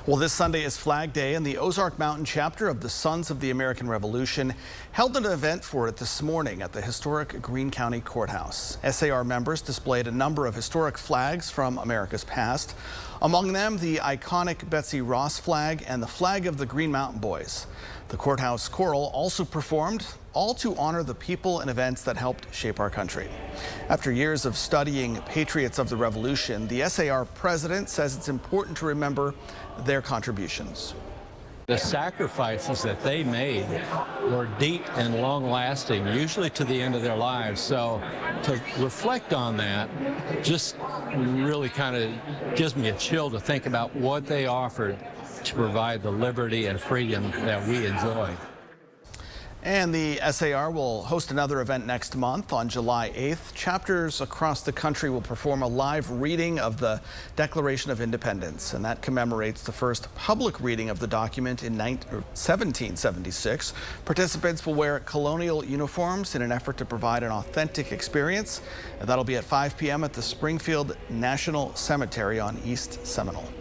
Well, this Sunday is Flag Day, and the Ozark Mountain chapter of the Sons of the American Revolution held an event for it this morning at the historic Greene County Courthouse. SAR members displayed a number of historic flags from America's past, among them the iconic Betsy Ross flag and the flag of the Green Mountain Boys. The courthouse choral also performed, all to honor the people and events that helped shape our country. After years of studying patriots of the Revolution, the SAR president says it's important to remember their contributions. The sacrifices that they made were deep and long-lasting, usually to the end of their lives. So to reflect on that just really kind of gives me a chill to think about what they offered to provide the liberty and freedom that we enjoy. And the SAR will host another event next month on July 8th. Chapters across the country will perform a live reading of the Declaration of Independence, and that commemorates the first public reading of the document in 1776. Participants will wear colonial uniforms in an effort to provide an authentic experience, and that'll be at 5 p.m. at the Springfield National Cemetery on East Seminole.